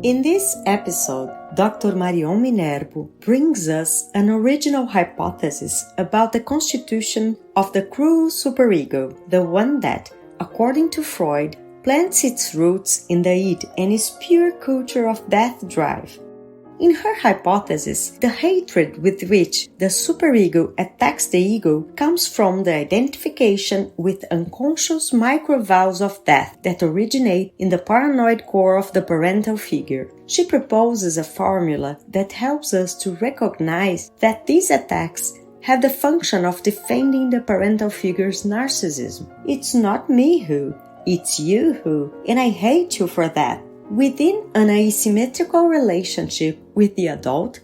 In this episode, Dr. Marion Minerbo brings us an original hypothesis about the constitution of the cruel superego, the one that, according to Freud, plants its roots in the id and is pure culture of death drive. In her hypothesis, the hatred with which the superego attacks the ego comes from the identification with unconscious micro-vows of death that originate in the paranoid core of the parental figure. She proposes a formula that helps us to recognize that these attacks have the function of defending the parental figure's narcissism. It's not me who, it's you who, and I hate you for that. Within an asymmetrical relationship with the adult,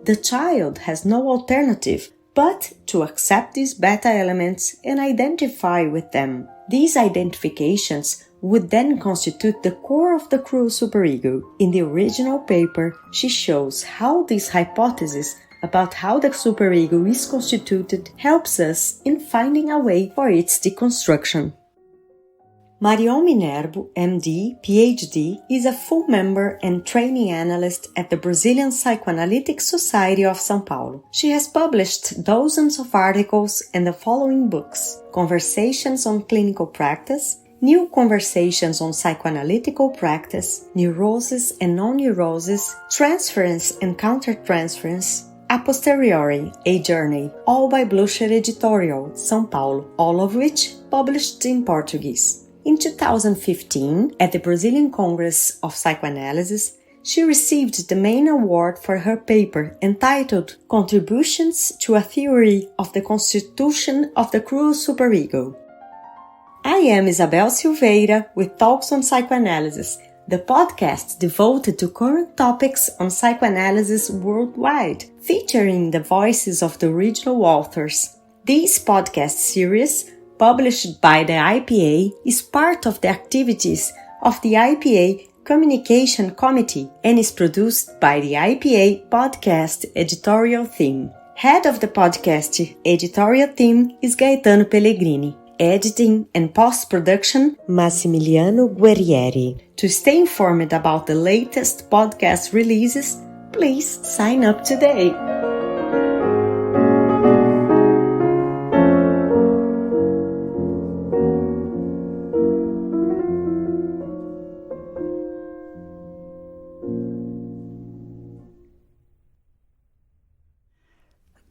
the child has no alternative but to accept these beta elements and identify with them. These identifications would then constitute the core of the cruel superego. In the original paper, she shows how this hypothesis about how the superego is constituted helps us in finding a way for its deconstruction. Marion Minerbo, MD, PhD, is a full member and training analyst at the Brazilian Psychoanalytic Society of São Paulo. She has published dozens of articles and the following books: Conversations on Clinical Practice, New Conversations on Psychoanalytical Practice, Neurosis and Non-Neurosis, Transference and Countertransference, A Posteriori, A Journey, all by Blucher Editorial, São Paulo, all of which published in Portuguese. In 2015, at the Brazilian Congress of Psychoanalysis, she received the main award for her paper entitled Contributions to a Theory of the Constitution of the Cruel Superego. I am Isabel Silveira with Talks on Psychoanalysis, the podcast devoted to current topics on psychoanalysis worldwide, featuring the voices of the original authors. This podcast series, published by the IPA, is part of the activities of the IPA Communication Committee and is produced by the IPA Podcast Editorial Team. Head of the podcast editorial team is Gaetano Pellegrini. Editing and post-production, Massimiliano Guerrieri. To stay informed about the latest podcast releases, please sign up today.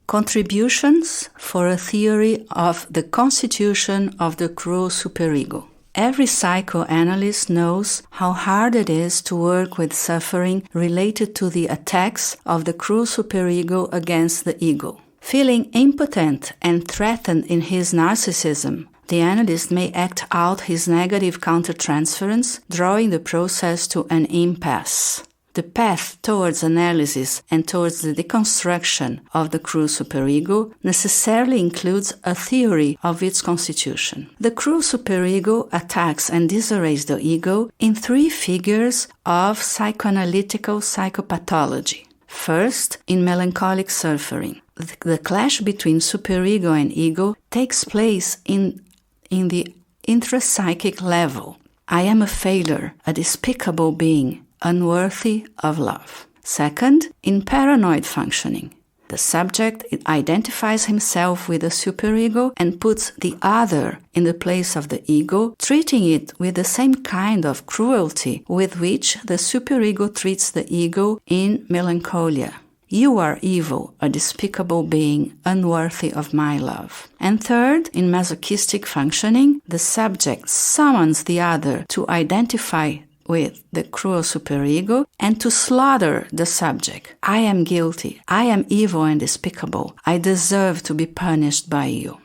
Contributions for a Theory of the Constitution of the Cruel Superego. Every psychoanalyst knows how hard it is to work with suffering related to the attacks of the cruel superego against the ego. Feeling impotent and threatened in his narcissism, the analyst may act out his negative countertransference, drawing the process to an impasse. The path towards analysis and towards the deconstruction of the cruel superego necessarily includes a theory of its constitution. The cruel superego attacks and disarrays the ego in three figures of psychoanalytical psychopathology. First, in melancholic suffering. The clash between superego and ego takes place in the intrapsychic level. I am a failure, a despicable being, unworthy of love. Second, in paranoid functioning. The subject identifies himself with the superego and puts the other in the place of the ego, treating it with the same kind of cruelty with which the superego treats the ego in melancholia. You are evil, a despicable being, unworthy of my love. And third, in masochistic functioning, the subject summons the other to identify with the cruel superego and to slaughter the subject. I am guilty. I am evil and despicable. I deserve to be punished by you.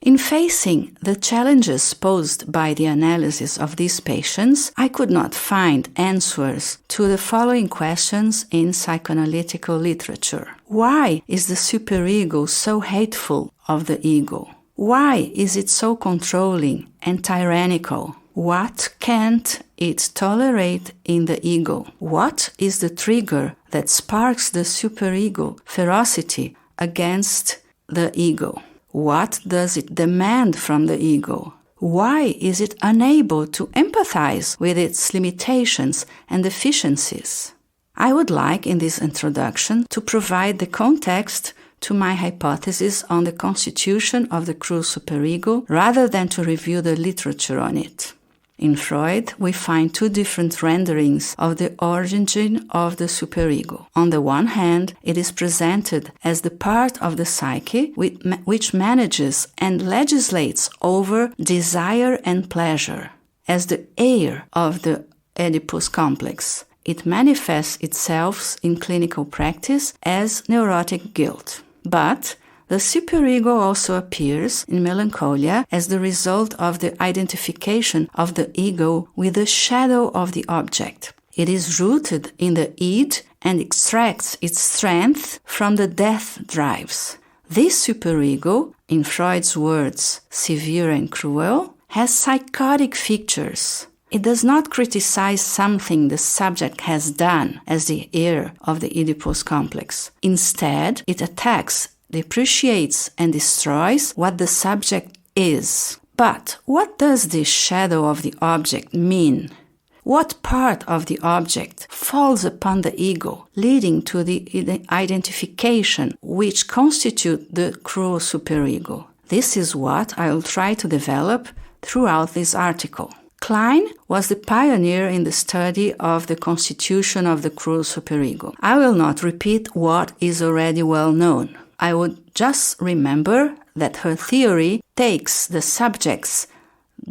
In facing the challenges posed by the analysis of these patients, I could not find answers to the following questions in psychoanalytical literature. Why is the superego so hateful of the ego? Why is it so controlling and tyrannical? What can't it tolerate in the ego? What is the trigger that sparks the superego ferocity against the ego? What does it demand from the ego? Why is it unable to empathize with its limitations and deficiencies? I would like, in this introduction, to provide the context to my hypothesis on the constitution of the cruel superego rather than to review the literature on it. In Freud, we find two different renderings of the origin of the superego. On the one hand, it is presented as the part of the psyche which manages and legislates over desire and pleasure. As the heir of the Oedipus complex, it manifests itself in clinical practice as neurotic guilt. But the superego also appears in melancholia as the result of the identification of the ego with the shadow of the object. It is rooted in the id and extracts its strength from the death drives. This superego, in Freud's words, severe and cruel, has psychotic features. It does not criticize something the subject has done as the heir of the Oedipus complex. Instead, it attacks, depreciates, and destroys what the subject is. But what does this shadow of the object mean? What part of the object falls upon the ego, leading to the identification which constitute the cruel superego? This is what I will try to develop throughout this article. Klein was the pioneer in the study of the constitution of the cruel superego. I will not repeat what is already well known. I would just remember that her theory takes the subject's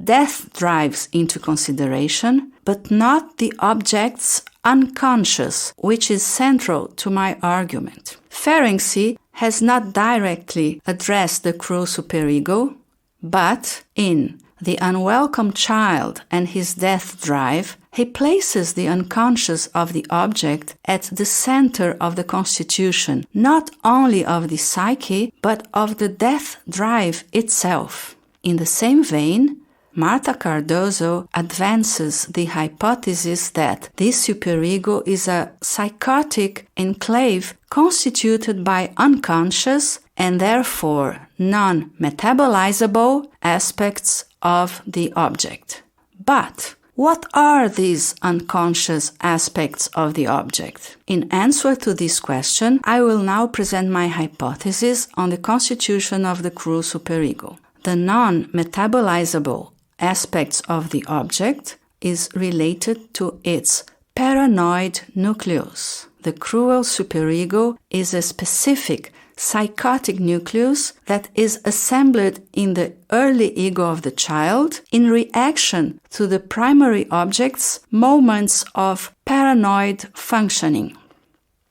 death drives into consideration, but not the object's unconscious, which is central to my argument. Ferenczi has not directly addressed the cruel superego, but in The Unwelcome Child and His Death Drive, he places the unconscious of the object at the center of the constitution, not only of the psyche, but of the death drive itself. In the same vein, Marta Cardozo advances the hypothesis that this superego is a psychotic enclave constituted by unconscious and therefore non-metabolizable aspects of the object. But what are these unconscious aspects of the object? In answer to this question, I will now present my hypothesis on the constitution of the cruel superego. The non-metabolizable aspects of the object is related to its paranoid nucleus. The cruel superego is a specific psychotic nucleus that is assembled in the early ego of the child in reaction to the primary object's moments of paranoid functioning.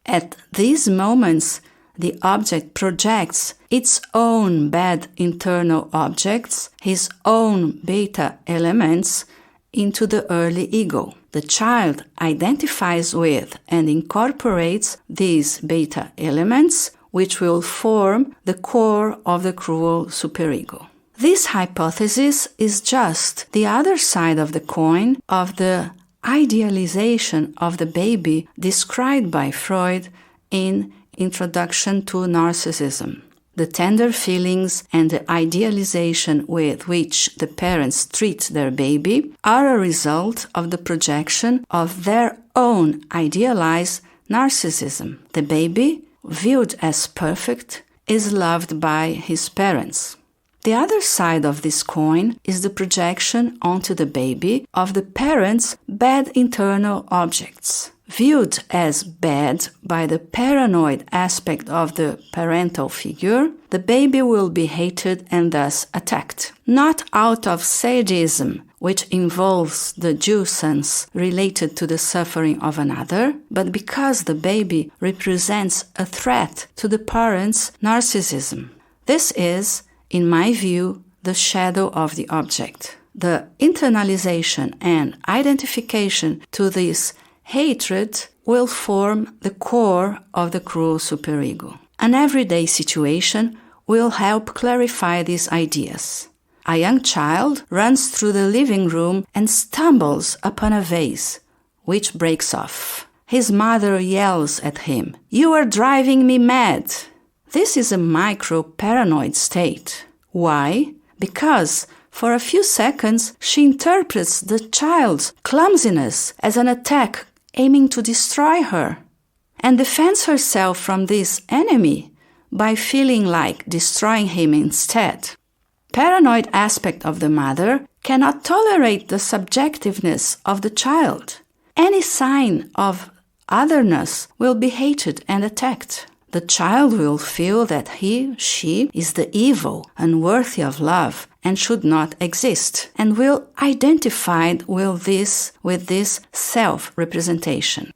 At these moments, the object projects its own bad internal objects, his own beta elements, into the early ego. The child identifies with and incorporates these beta elements, which will form the core of the cruel superego. This hypothesis is just the other side of the coin of the idealization of the baby described by Freud in Introduction to Narcissism. The tender feelings and the idealization with which the parents treat their baby are a result of the projection of their own idealized narcissism. The baby, viewed as perfect, is loved by his parents. The other side of this coin is the projection onto the baby of the parents' bad internal objects. Viewed as bad by the paranoid aspect of the parental figure, the baby will be hated and thus attacked. Not out of sadism, which involves the jouissance related to the suffering of another, but because the baby represents a threat to the parent's narcissism. This is, in my view, the shadow of the object. The internalization and identification to this hatred will form the core of the cruel superego. An everyday situation will help clarify these ideas. A young child runs through the living room and stumbles upon a vase, which breaks off. His mother yells at him, "You are driving me mad!" This is a micro-paranoid state. Why? Because For a few seconds, she interprets the child's clumsiness as an attack aiming to destroy her, and defends herself from this enemy by feeling like destroying him instead. Paranoid aspect of the mother cannot tolerate the subjectiveness of the child. Any sign of otherness will be hated and attacked. The child will feel that she is the evil, unworthy of love, and should not exist, and will identify with this self-representation.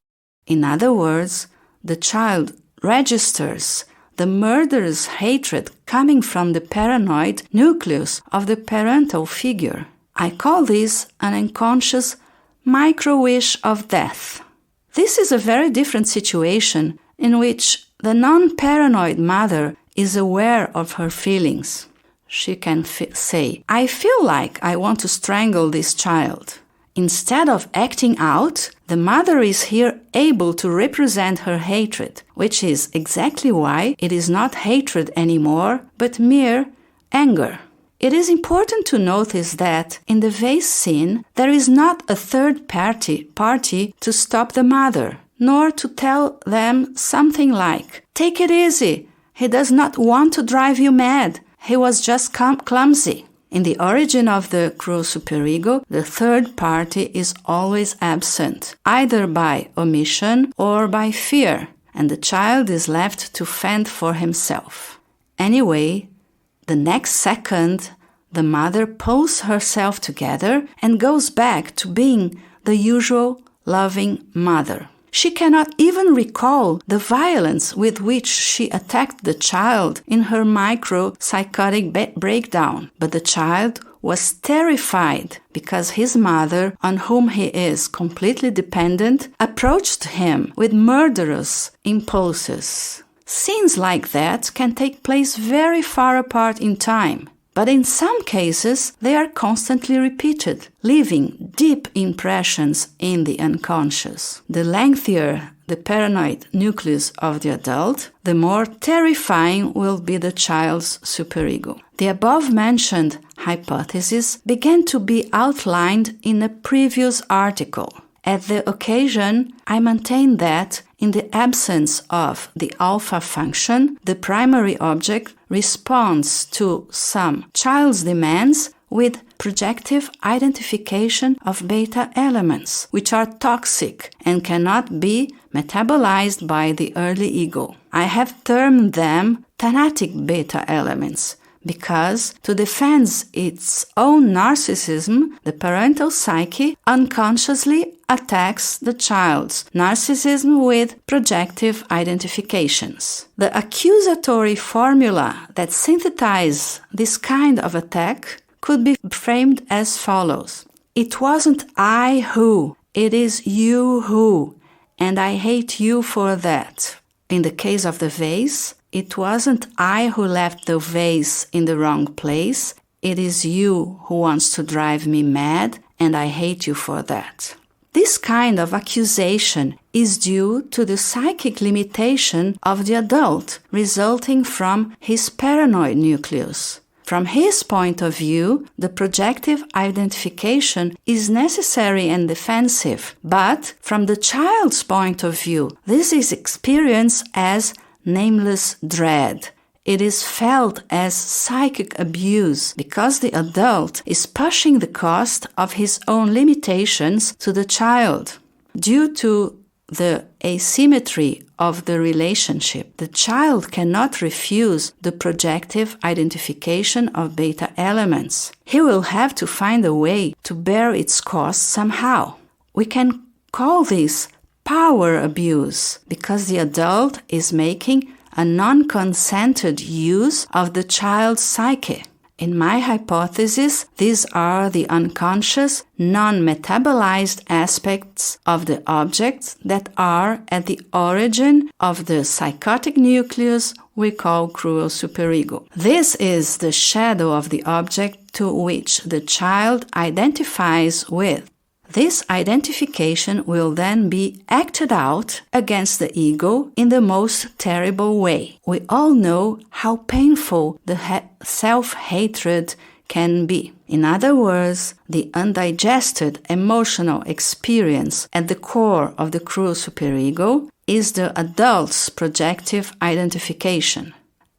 In other words, the child registers the murderous hatred coming from the paranoid nucleus of the parental figure. I call this an unconscious micro-wish of death. This is a very different situation in which the non-paranoid mother is aware of her feelings. She can say, I feel like I want to strangle this child. Instead of acting out, the mother is here able to represent her hatred, which is exactly why it is not hatred anymore, but mere anger. It is important to notice that in the vase scene, there is not a third party to stop the mother, nor to tell them something like, take it easy, he does not want to drive you mad, he was just clumsy. In the origin of the cruel superego, the third party is always absent, either by omission or by fear, and the child is left to fend for himself. Anyway, the next second, the mother pulls herself together and goes back to being the usual loving mother. She cannot even recall the violence with which she attacked the child in her micro-psychotic breakdown. But the child was terrified because his mother, on whom he is completely dependent, approached him with murderous impulses. Scenes like that can take place very far apart in time. But in some cases, they are constantly repeated, leaving deep impressions in the unconscious. The lengthier the paranoid nucleus of the adult, the more terrifying will be the child's superego. The above-mentioned hypothesis began to be outlined in a previous article. At the occasion, I maintained that in the absence of the alpha function, the primary object responds to some child's demands with projective identification of beta elements, which are toxic and cannot be metabolized by the early ego. I have termed them thanatic beta elements, because to defend its own narcissism, the parental psyche unconsciously attacks the child's narcissism with projective identifications. The accusatory formula that synthesizes this kind of attack could be framed as follows. It wasn't I who, it is you who, and I hate you for that. In the case of the vase, it wasn't I who left the vase in the wrong place, it is you who wants to drive me mad, and I hate you for that. This kind of accusation is due to the psychic limitation of the adult, resulting from his paranoid nucleus. From his point of view, the projective identification is necessary and defensive, but from the child's point of view, this is experienced as nameless dread. It is felt as psychic abuse because the adult is pushing the cost of his own limitations to the child. Due to the asymmetry of the relationship, the child cannot refuse the projective identification of beta elements. He will have to find a way to bear its cost somehow. We can call this power abuse because the adult is making a non-consented use of the child's psyche. In my hypothesis, these are the unconscious, non-metabolized aspects of the objects that are at the origin of the psychotic nucleus we call cruel superego. This is the shadow of the object to which the child identifies with. This identification will then be acted out against the ego in the most terrible way. We all know how painful the self-hatred can be. In other words, the undigested emotional experience at the core of the cruel superego is the adult's projective identification.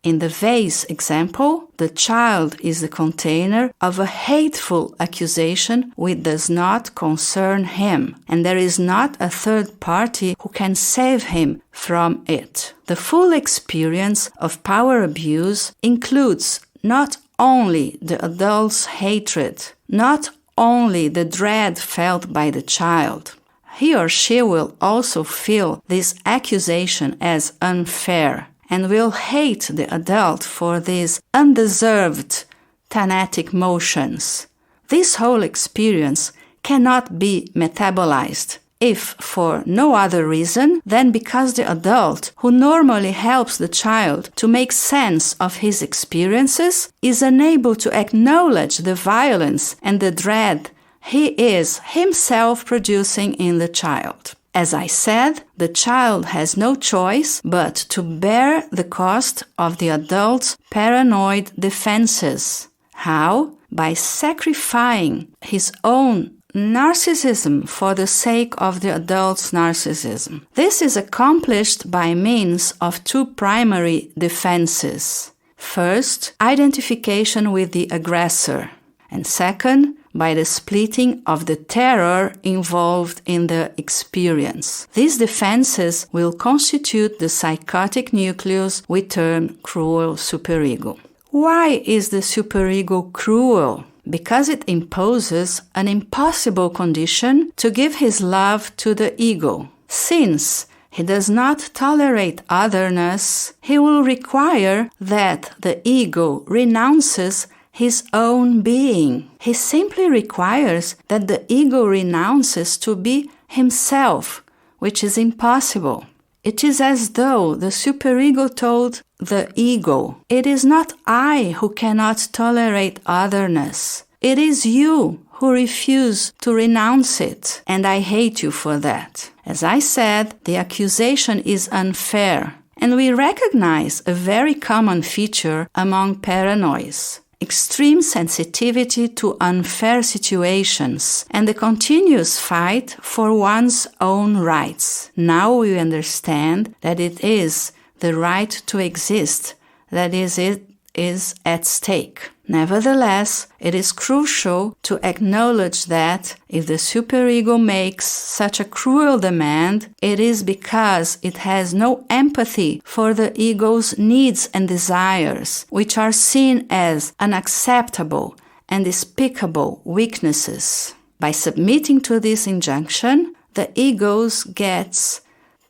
In the vase example, the child is the container of a hateful accusation which does not concern him, and there is not a third party who can save him from it. The full experience of power abuse includes not only the adult's hatred, not only the dread felt by the child. He or she will also feel this accusation as unfair, and will hate the adult for these undeserved thanatic motions. This whole experience cannot be metabolized, if for no other reason than because the adult, who normally helps the child to make sense of his experiences, is unable to acknowledge the violence and the dread he is himself producing in the child. As I said, the child has no choice but to bear the cost of the adult's paranoid defenses. How? By sacrificing his own narcissism for the sake of the adult's narcissism. This is accomplished by means of two primary defenses. First, identification with the aggressor, and second, by the splitting of the terror involved in the experience. These defenses will constitute the psychotic nucleus we term cruel superego. Why is the superego cruel? Because it imposes an impossible condition to give his love to the ego. Since he does not tolerate otherness, he will require that the ego renounces his own being. He simply requires that the ego renounces to be himself, which is impossible. It is as though the superego told the ego, "It is not I who cannot tolerate otherness. It is you who refuse to renounce it, and I hate you for that." As I said, the accusation is unfair, and we recognize a very common feature among paranoids: extreme sensitivity to unfair situations and the continuous fight for one's own rights. Now we understand that it is the right to exist that is at stake. Nevertheless, it is crucial to acknowledge that if the superego makes such a cruel demand, it is because it has no empathy for the ego's needs and desires, which are seen as unacceptable and despicable weaknesses. By submitting to this injunction, the ego gets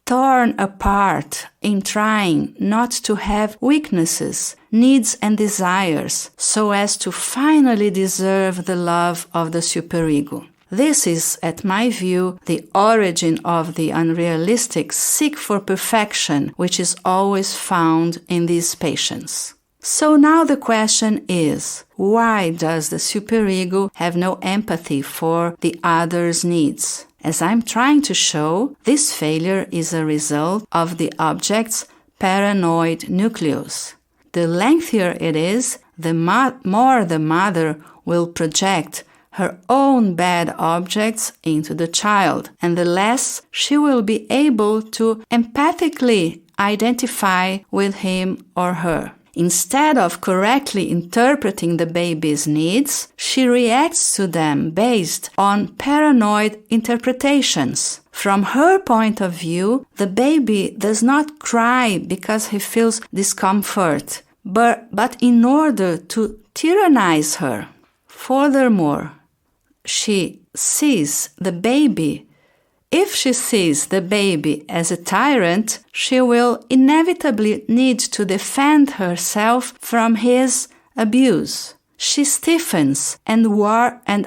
torn apart in trying not to have weaknesses, needs and desires, so as to finally deserve the love of the superego. This is, at my view, the origin of the unrealistic seek for perfection, which is always found in these patients. So now the question is, why does the superego have no empathy for the other's needs? As I'm trying to show, this failure is a result of the object's paranoid nucleus. The lengthier it is, the more the mother will project her own bad objects into the child, and the less she will be able to empathically identify with him or her. Instead of correctly interpreting the baby's needs, she reacts to them based on paranoid interpretations. From her point of view, the baby does not cry because he feels discomfort, but in order to tyrannize her. Furthermore, she sees the baby. If she sees the baby as a tyrant, she will inevitably need to defend herself from his abuse. She stiffens and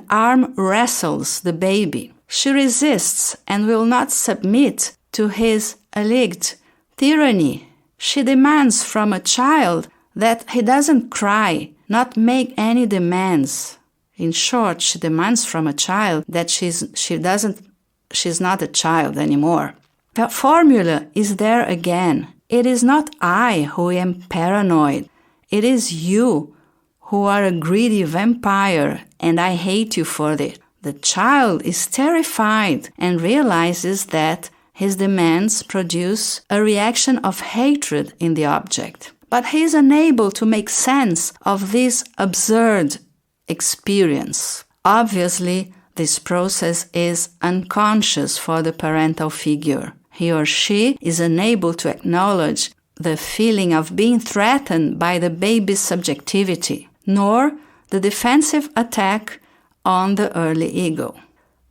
arm wrestles the baby. She resists and will not submit to his alleged tyranny. She demands from a child that he doesn't cry, not make any demands. In short, she demands from a child that she's not a child anymore. The formula is there again. It is not I who am paranoid. It is you who are a greedy vampire, and I hate you for it." The child is terrified and realizes that his demands produce a reaction of hatred in the object. But he is unable to make sense of this absurd experience. Obviously, this process is unconscious for the parental figure. He or she is unable to acknowledge the feeling of being threatened by the baby's subjectivity, nor the defensive attack on the early ego.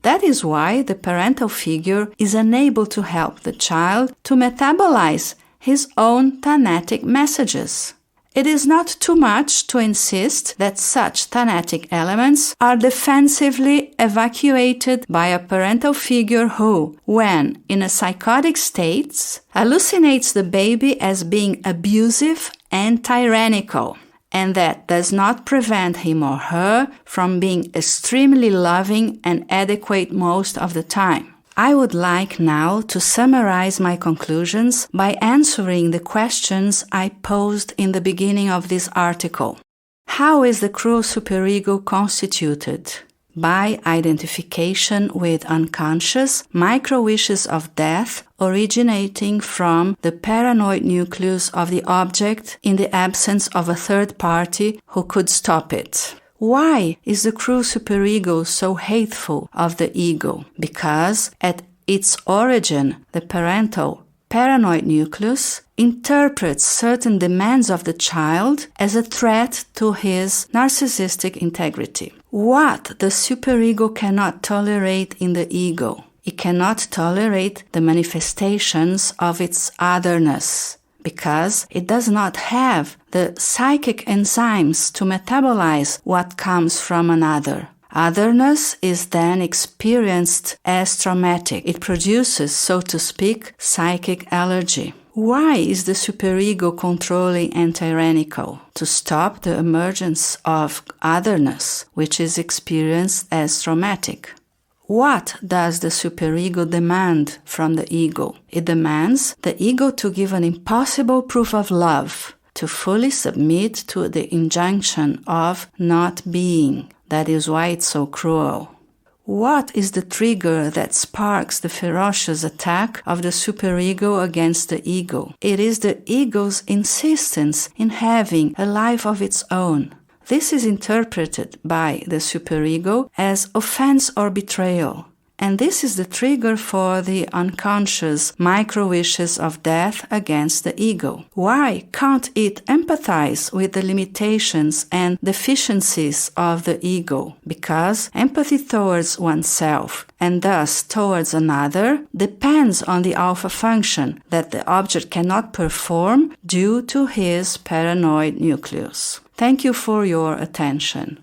That is why the parental figure is unable to help the child to metabolize his own thanatic messages. It is not too much to insist that such thanatic elements are defensively evacuated by a parental figure who, when in a psychotic state, hallucinates the baby as being abusive and tyrannical, and that does not prevent him or her from being extremely loving and adequate most of the time. I would like now to summarize my conclusions by answering the questions I posed in the beginning of this article. How is the cruel superego constituted? By identification with unconscious micro-wishes of death originating from the paranoid nucleus of the object in the absence of a third party who could stop it. Why is the cruel superego so hateful of the ego? Because at its origin, the parental paranoid nucleus interprets certain demands of the child as a threat to his narcissistic integrity. What the superego cannot tolerate in the ego? It cannot tolerate the manifestations of its otherness, because it does not have the psychic enzymes to metabolize what comes from another. Otherness is then experienced as traumatic. It produces, so to speak, psychic allergy. Why is the superego controlling and tyrannical? To stop the emergence of otherness, which is experienced as traumatic. What does the superego demand from the ego? It demands the ego to give an impossible proof of love, to fully submit to the injunction of not being. That is why it's so cruel. What is the trigger that sparks the ferocious attack of the superego against the ego? It is the ego's insistence in having a life of its own. This is interpreted by the superego as offense or betrayal. And this is the trigger for the unconscious micro-wishes of death against the ego. Why can't it empathize with the limitations and deficiencies of the ego? Because empathy towards oneself, and thus towards another, depends on the alpha function that the object cannot perform due to his paranoid nucleus. Thank you for your attention.